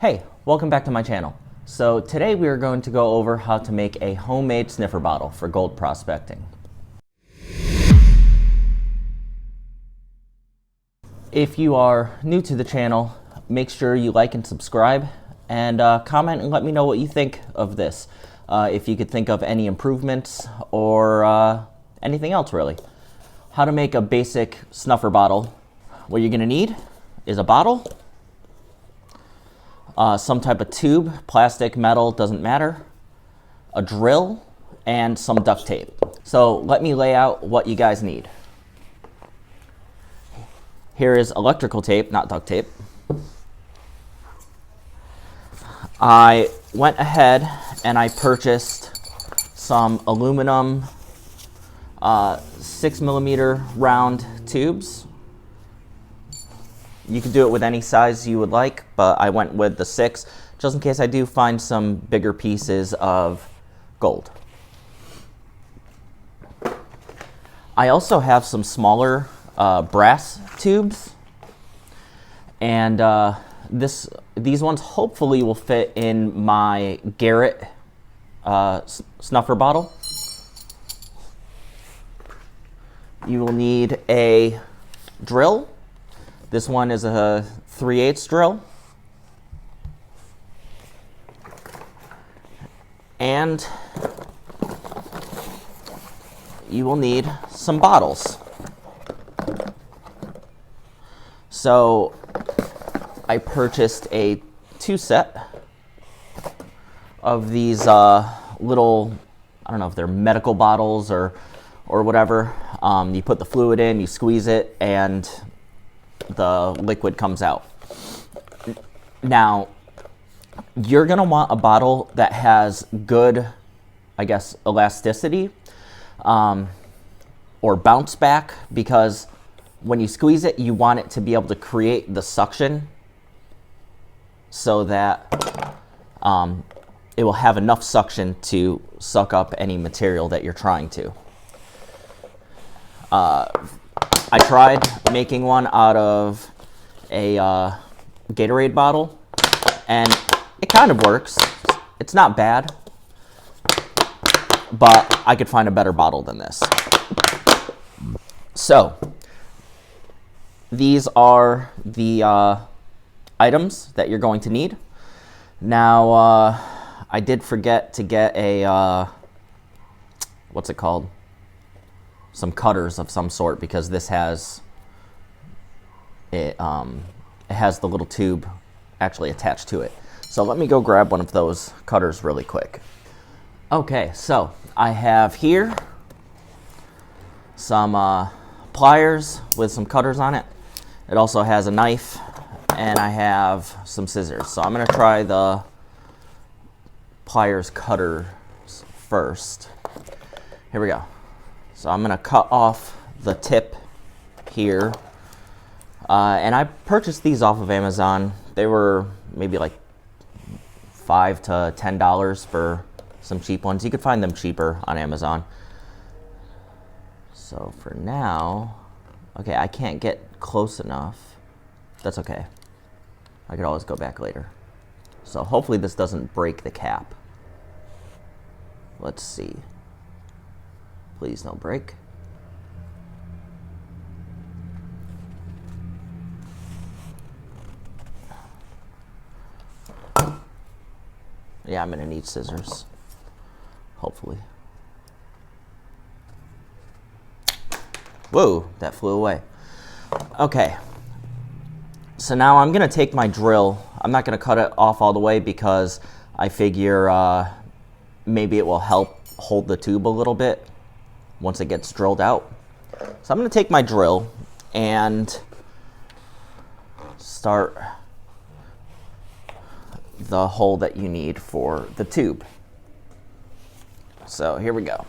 Hey, welcome back to my channel. So today we are going to go over how to make a homemade sniffer bottle for gold prospecting. If you are new to the channel, make sure you like and subscribe and comment and let me know what you think of this. If you could think of any improvements or anything else really. How to make a basic snuffer bottle. What you're going to need is a bottle, some type of tube, plastic, metal, doesn't matter, a drill, and some duct tape. So let me lay out what you guys need. Here is electrical tape, not duct tape. I went ahead and I purchased some aluminum 6mm round tubes. You can do it with any size you would like, but I went with the 6 just in case I do find some bigger pieces of gold. I also have some smaller brass tubes, and these ones hopefully will fit in my Garrett snuffer bottle. You will need a drill. This one is a 3/8 drill. And you will need some bottles. So I purchased a 2 set of these little, I don't know if they're medical bottles or whatever. You put the fluid in, you squeeze it, and the liquid comes out. Now, you're gonna want a bottle that has good, I guess, elasticity or bounce back, because when you squeeze it, you want it to be able to create the suction so that it will have enough suction to suck up any material that you're trying to. I tried making one out of a Gatorade bottle, and it kind of works. It's not bad, but I could find a better bottle than this. So, these are the items that you're going to need. Now, I did forget to get a, what's it called? Some cutters of some sort, because this has it has the little tube actually attached to it. So let me go grab one of those cutters really quick. Okay, so I have here some pliers with some cutters on it. It also has a knife, and I have some scissors. So I'm gonna try the pliers cutters first. Here we go. So I'm gonna cut off the tip here. And I purchased these off of Amazon. They were maybe like $5 to $10 for some cheap ones. You could find them cheaper on Amazon. So for now, okay, I can't get close enough. That's okay. I could always go back later. So hopefully this doesn't break the cap. Let's see. Please don't break. Yeah, I'm gonna need scissors, hopefully. Whoa, that flew away. Okay, so now I'm gonna take my drill. I'm not gonna cut it off all the way because I figure maybe it will help hold the tube a little bit once it gets drilled out. So I'm gonna take my drill and start the hole that you need for the tube. So here we go.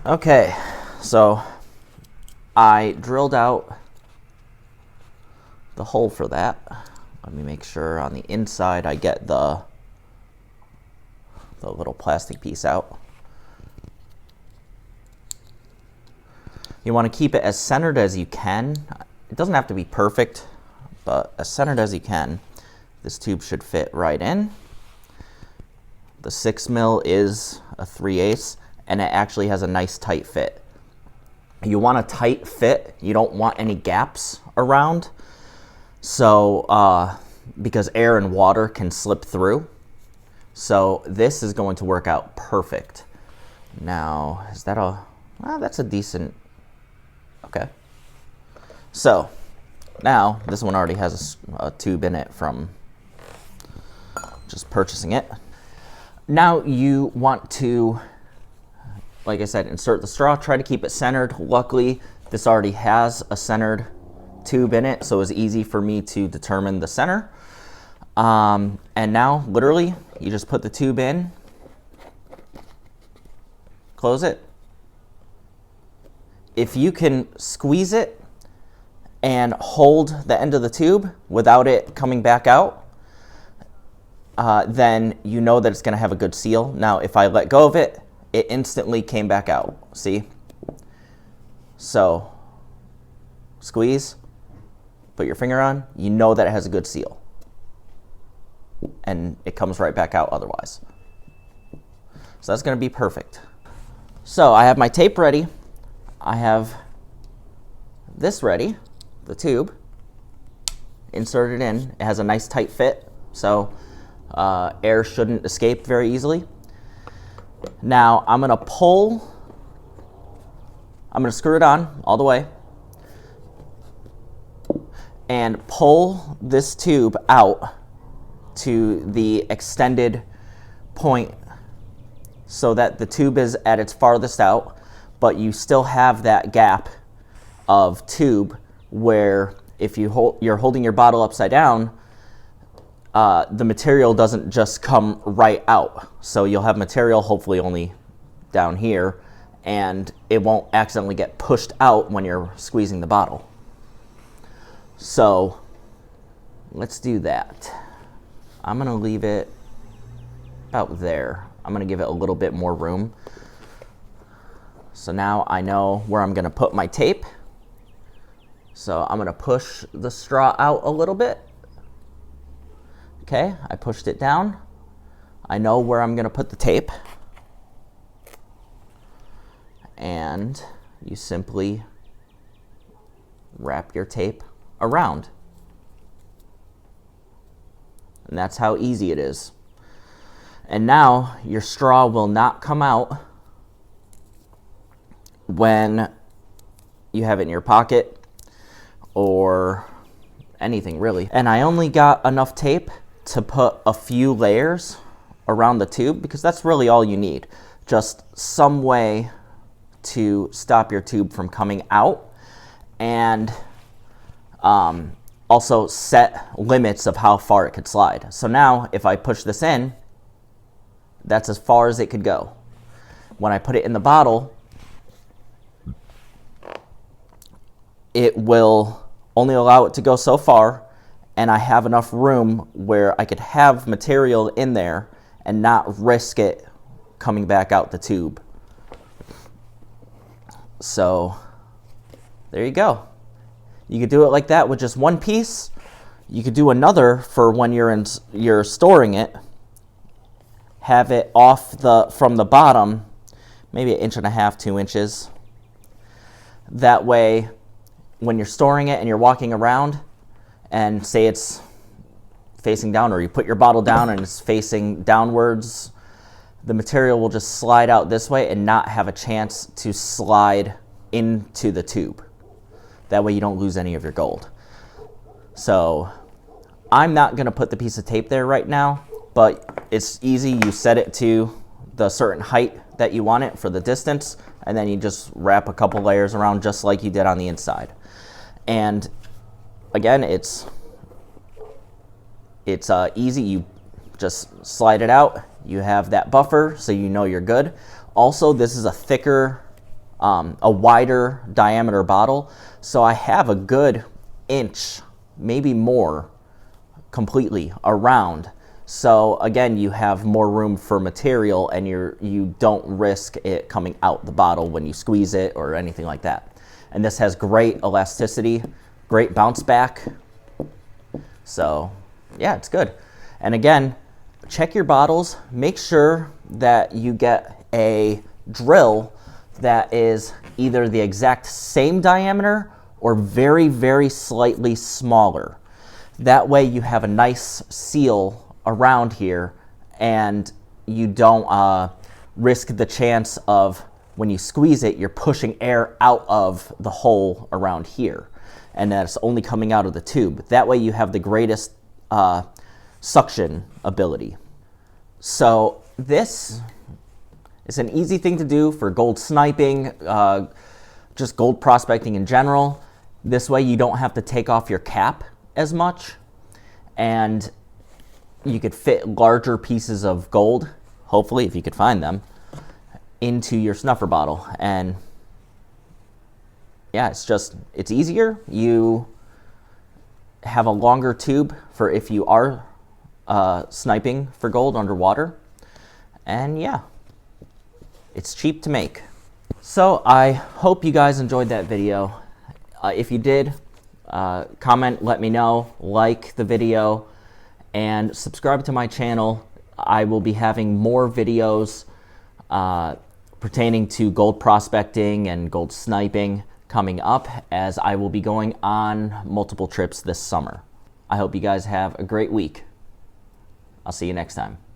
Okay, so I drilled out the hole for that. Let me make sure on the inside I get the little plastic piece out. You want to keep it as centered as you can. It doesn't have to be perfect, but as centered as you can. This tube should fit right in. The 6 mil is a 3/8, and it actually has a nice tight fit. You want a tight fit. You don't want any gaps around. So, because air and water can slip through. So this is going to work out perfect. Now, is that that's a decent, okay. So now this one already has a tube in it from just purchasing it. Now you want to, like I said, insert the straw, try to keep it centered. Luckily, this already has a centered tube in it, so it's easy for me to determine the center. And now, literally, you just put the tube in, close it. If you can squeeze it and hold the end of the tube without it coming back out, then you know that it's going to have a good seal. Now, if I let go of it, it instantly came back out. See? So, squeeze, put your finger on, you know that it has a good seal. And it comes right back out otherwise. So that's going to be perfect. So I have my tape ready. I have this ready, the tube, inserted in. It has a nice tight fit, so air shouldn't escape very easily. Now I'm going to screw it on all the way and pull this tube out to the extended point so that the tube is at its farthest out, but you still have that gap of tube where if you're holding your bottle upside down, the material doesn't just come right out. So you'll have material hopefully only down here, and it won't accidentally get pushed out when you're squeezing the bottle. So let's do that. I'm going to leave it about there. I'm going to give it a little bit more room. So now I know where I'm going to put my tape. So I'm going to push the straw out a little bit. Okay, I pushed it down. I know where I'm going to put the tape. And you simply wrap your tape around. And that's how easy it is. And now your straw will not come out when you have it in your pocket or anything really. And I only got enough tape to put a few layers around the tube because that's really all you need. Just some way to stop your tube from coming out, and also set limits of how far it could slide. So now if I push this in, that's as far as it could go. When I put it in the bottle, it will only allow it to go so far, and I have enough room where I could have material in there and not risk it coming back out the tube. So there you go. You could do it like that with just one piece. You could do another for when you're storing it. Have it off from the bottom, maybe 1.5 inches, 2 inches. That way, when you're storing it and you're walking around, and say it's facing down, or you put your bottle down and it's facing downwards, the material will just slide out this way and not have a chance to slide into the tube. That way you don't lose any of your gold. So I'm not going to put the piece of tape there right now, but it's easy. You set it to the certain height that you want it for the distance, and then you just wrap a couple layers around just like you did on the inside. And again, it's easy. You just slide it out. You have that buffer, so you know you're good. Also, this is a thicker a wider diameter bottle. So I have a good inch, maybe more, completely around. So again, you have more room for material, and you don't risk it coming out the bottle when you squeeze it or anything like that. And this has great elasticity, great bounce back. So yeah, it's good. And again, check your bottles. Make sure that you get a drill that is either the exact same diameter or very, very slightly smaller. That way you have a nice seal around here, and you don't risk the chance of, when you squeeze it, you're pushing air out of the hole around here, and that's only coming out of the tube. That way you have the greatest suction ability. So this is an easy thing to do for gold sniping, just gold prospecting in general. This way you don't have to take off your cap as much, and you could fit larger pieces of gold, hopefully, if you could find them, into your snuffer bottle. And yeah, it's easier. You have a longer tube for if you are sniping for gold underwater. And yeah, it's cheap to make. So I hope you guys enjoyed that video. If you did, comment, let me know, like the video, and subscribe to my channel. I will be having more videos pertaining to gold prospecting and gold sniping coming up, as I will be going on multiple trips this summer. I hope you guys have a great week. I'll see you next time.